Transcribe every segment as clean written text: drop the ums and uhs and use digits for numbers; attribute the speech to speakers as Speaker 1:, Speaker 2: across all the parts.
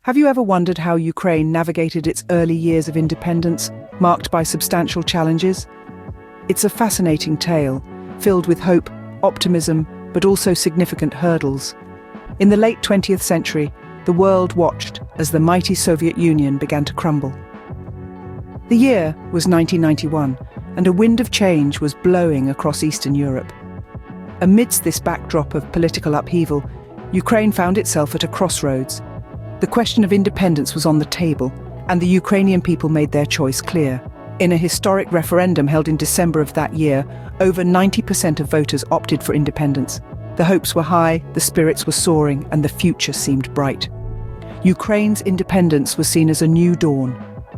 Speaker 1: Have you ever wondered how Ukraine navigated its early years of independence, marked by substantial challenges? It's a fascinating tale, filled with hope, optimism, but also significant hurdles. In the late 20th century, the world watched as the mighty Soviet Union began to crumble. The year was 1991, and a wind of change was blowing across Eastern Europe. Amidst this backdrop of political upheaval, Ukraine found itself at a crossroads. The question of independence was on the table, and the Ukrainian people made their choice clear. In a historic referendum held in December of that year, over 90% of voters opted for independence. The hopes were high, the spirits were soaring, and the future seemed bright. Ukraine's independence was seen as a new dawn,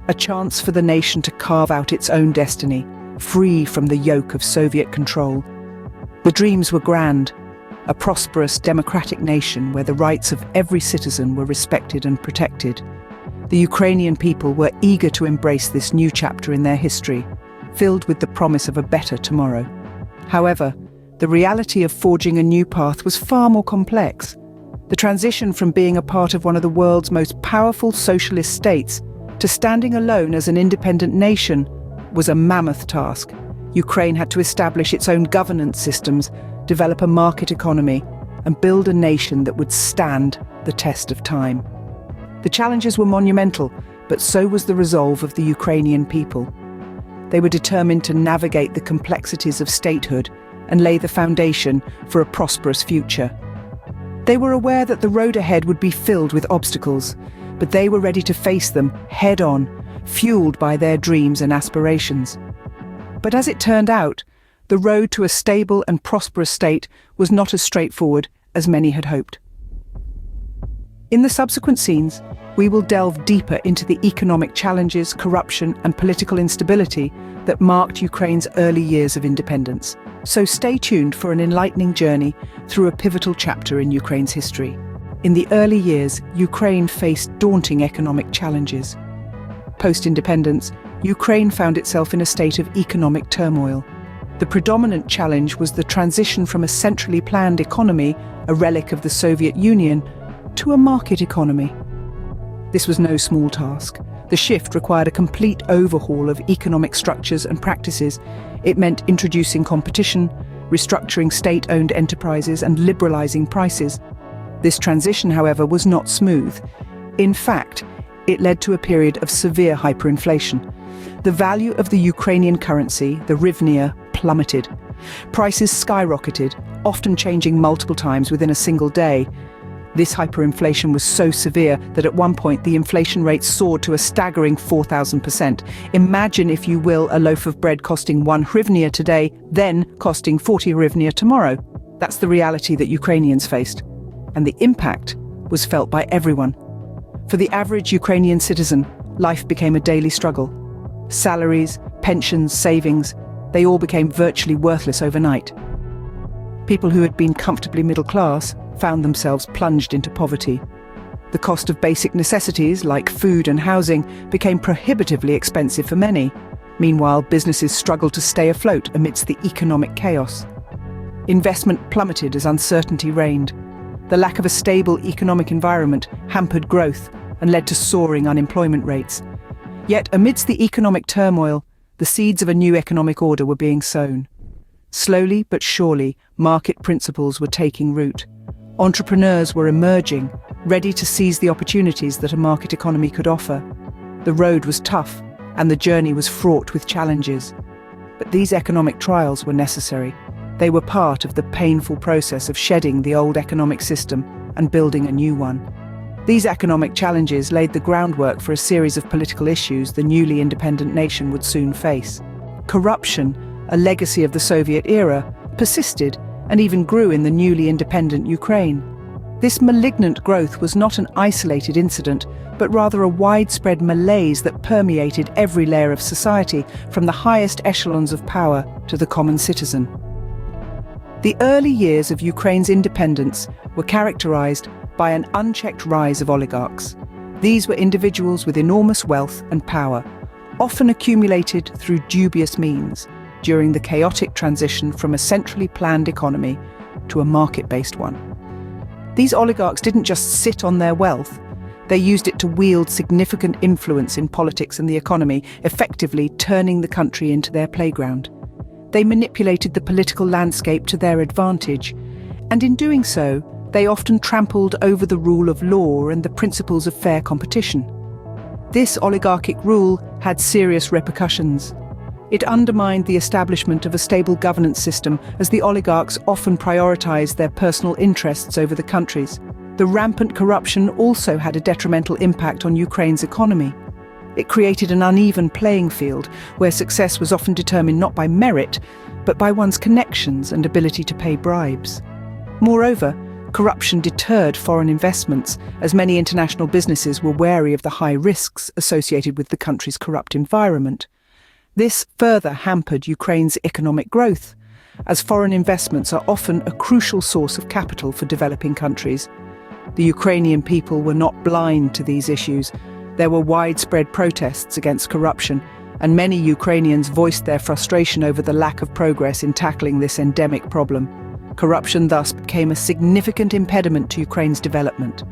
Speaker 1: a chance for the nation to carve out its own destiny, free from the yoke of Soviet control. The dreams were grand, a prosperous, democratic nation where the rights of every citizen were respected and protected. The Ukrainian people were eager to embrace this new chapter in their history, filled with the promise of a better tomorrow. However, the reality of forging a new path was far more complex. The transition from being a part of one of the world's most powerful socialist states to standing alone as an independent nation was a mammoth task. Ukraine had to establish its own governance systems, develop a market economy, and build a nation that would stand the test of time. The challenges were monumental, but so was the resolve of the Ukrainian people. They were determined to navigate the complexities of statehood and lay the foundation for a prosperous future. They were aware that the road ahead would be filled with obstacles, but they were ready to face them head-on, fueled by their dreams and aspirations. But as it turned out, the road to a stable and prosperous state was not as straightforward as many had hoped. In the subsequent scenes, we will delve deeper into the economic challenges, corruption, and political instability that marked Ukraine's early years of independence. So stay tuned for an enlightening journey through a pivotal chapter in Ukraine's history. In the early years, Ukraine faced daunting economic challenges. Post-independence, Ukraine found itself in a state of economic turmoil. The predominant challenge was the transition from a centrally planned economy, a relic of the Soviet Union, to a market economy. This was no small task. The shift required a complete overhaul of economic structures and practices. It meant introducing competition, restructuring state-owned enterprises, and liberalizing prices. This transition, however, was not smooth. In fact, it led to a period of severe hyperinflation. The value of the Ukrainian currency, the hryvnia, plummeted. Prices skyrocketed, often changing multiple times within a single day. This hyperinflation was so severe that at one point the inflation rate soared to a staggering 4,000%. Imagine, if you will, a loaf of bread costing 1 hryvnia today, then costing 40 hryvnia tomorrow. That's the reality that Ukrainians faced. And the impact was felt by everyone. For the average Ukrainian citizen, life became a daily struggle. Salaries, pensions, savings, they all became virtually worthless overnight. People who had been comfortably middle class found themselves plunged into poverty. The cost of basic necessities, like food and housing, became prohibitively expensive for many. Meanwhile, businesses struggled to stay afloat amidst the economic chaos. Investment plummeted as uncertainty reigned. The lack of a stable economic environment hampered growth and led to soaring unemployment rates. Yet, amidst the economic turmoil, the seeds of a new economic order were being sown. Slowly but surely, market principles were taking root. Entrepreneurs were emerging, ready to seize the opportunities that a market economy could offer. The road was tough, and the journey was fraught with challenges. But these economic trials were necessary. They were part of the painful process of shedding the old economic system and building a new one. These economic challenges laid the groundwork for a series of political issues the newly independent nation would soon face. Corruption, a legacy of the Soviet era, persisted and even grew in the newly independent Ukraine. This malignant growth was not an isolated incident, but rather a widespread malaise that permeated every layer of society, from the highest echelons of power to the common citizen. The early years of Ukraine's independence were characterized by an unchecked rise of oligarchs. These were individuals with enormous wealth and power, often accumulated through dubious means, during the chaotic transition from a centrally planned economy to a market-based one. These oligarchs didn't just sit on their wealth, They used it to wield significant influence in politics and the economy, effectively turning the country into their playground. They manipulated the political landscape to their advantage, and in doing so, they often trampled over the rule of law and the principles of fair competition. This oligarchic rule had serious repercussions. It undermined the establishment of a stable governance system, as the oligarchs often prioritized their personal interests over the country's. The rampant corruption also had a detrimental impact on Ukraine's economy. It created an uneven playing field where success was often determined not by merit, but by one's connections and ability to pay bribes. Moreover, corruption deterred foreign investments, as many international businesses were wary of the high risks associated with the country's corrupt environment. This further hampered Ukraine's economic growth, as foreign investments are often a crucial source of capital for developing countries. The Ukrainian people were not blind to these issues. There were widespread protests against corruption, and many Ukrainians voiced their frustration over the lack of progress in tackling this endemic problem. Corruption thus became a significant impediment to Ukraine's development.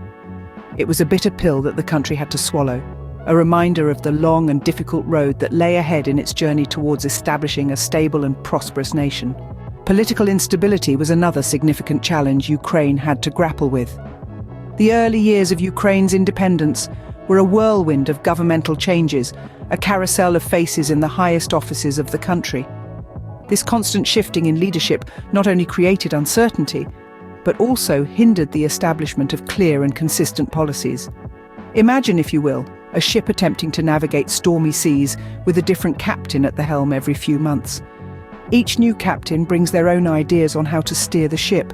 Speaker 1: It was a bitter pill that the country had to swallow, a reminder of the long and difficult road that lay ahead in its journey towards establishing a stable and prosperous nation. Political instability was another significant challenge Ukraine had to grapple with. The early years of Ukraine's independence were a whirlwind of governmental changes, a carousel of faces in the highest offices of the country. This constant shifting in leadership not only created uncertainty, but also hindered the establishment of clear and consistent policies. Imagine, if you will, a ship attempting to navigate stormy seas with a different captain at the helm every few months. Each new captain brings their own ideas on how to steer the ship,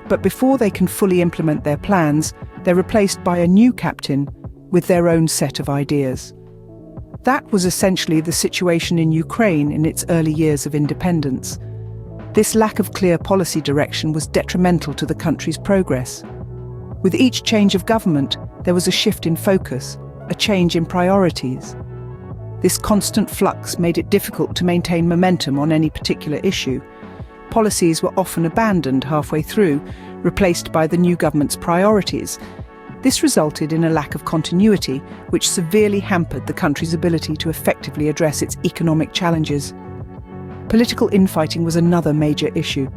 Speaker 1: but before they can fully implement their plans, they're replaced by a new captain with their own set of ideas. That was essentially the situation in Ukraine in its early years of independence. This lack of clear policy direction was detrimental to the country's progress. With each change of government, there was a shift in focus, a change in priorities. This constant flux made it difficult to maintain momentum on any particular issue. Policies were often abandoned halfway through, replaced by the new government's priorities. This resulted in a lack of continuity, which severely hampered the country's ability to effectively address its economic challenges. Political infighting was another major issue.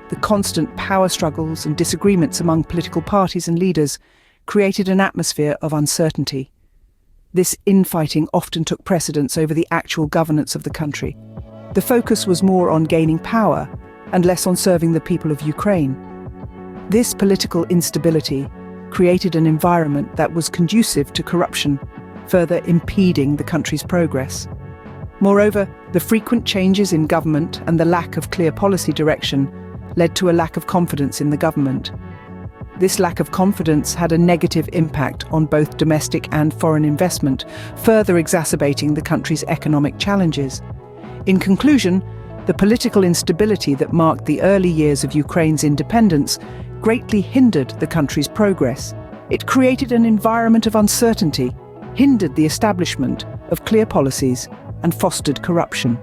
Speaker 1: The constant power struggles and disagreements among political parties and leaders created an atmosphere of uncertainty. This infighting often took precedence over the actual governance of the country. The focus was more on gaining power and less on serving the people of Ukraine. This political instability created an environment that was conducive to corruption, further impeding the country's progress. Moreover, the frequent changes in government and the lack of clear policy direction led to a lack of confidence in the government. This lack of confidence had a negative impact on both domestic and foreign investment, further exacerbating the country's economic challenges. In conclusion, the political instability that marked the early years of Ukraine's independence greatly hindered the country's progress. It created an environment of uncertainty, hindered the establishment of clear policies, and fostered corruption.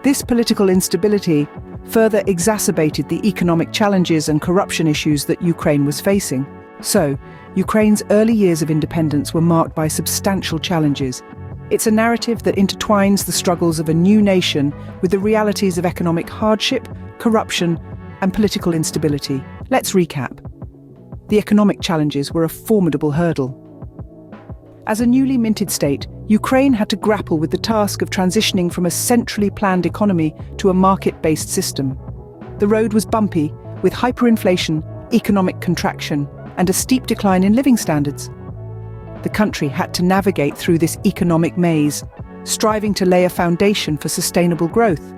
Speaker 1: This political instability further exacerbated the economic challenges and corruption issues that Ukraine was facing. So, Ukraine's early years of independence were marked by substantial challenges. It's a narrative that intertwines the struggles of a new nation with the realities of economic hardship, corruption, and political instability. Let's recap. The economic challenges were a formidable hurdle. As a newly minted state, Ukraine had to grapple with the task of transitioning from a centrally planned economy to a market-based system. The road was bumpy, with hyperinflation, economic contraction, and a steep decline in living standards. The country had to navigate through this economic maze, striving to lay a foundation for sustainable growth.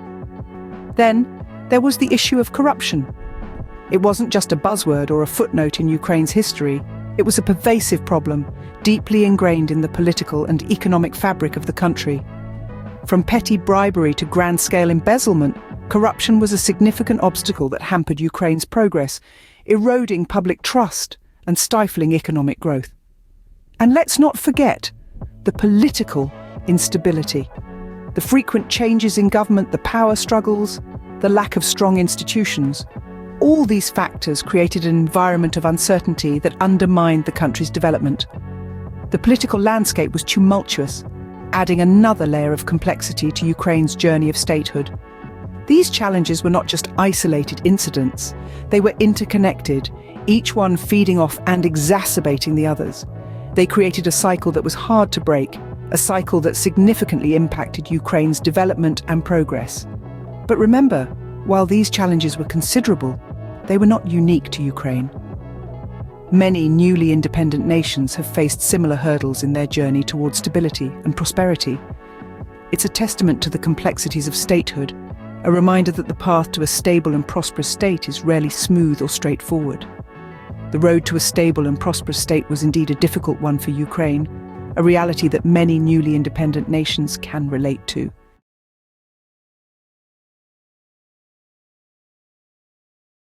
Speaker 1: Then, there was the issue of corruption. It wasn't just a buzzword or a footnote in Ukraine's history. It was a pervasive problem, deeply ingrained in the political and economic fabric of the country. From petty bribery to grand-scale embezzlement, corruption was a significant obstacle that hampered Ukraine's progress, eroding public trust and stifling economic growth. And let's not forget the political instability. The frequent changes in government, the power struggles, the lack of strong institutions. All these factors created an environment of uncertainty that undermined the country's development. The political landscape was tumultuous, adding another layer of complexity to Ukraine's journey of statehood. These challenges were not just isolated incidents, they were interconnected, each one feeding off and exacerbating the others. They created a cycle that was hard to break, a cycle that significantly impacted Ukraine's development and progress. But remember, while these challenges were considerable, they were not unique to Ukraine. Many newly independent nations have faced similar hurdles in their journey towards stability and prosperity. It's a testament to the complexities of statehood, a reminder that the path to a stable and prosperous state is rarely smooth or straightforward. The road to a stable and prosperous state was indeed a difficult one for Ukraine, a reality that many newly independent nations can relate to.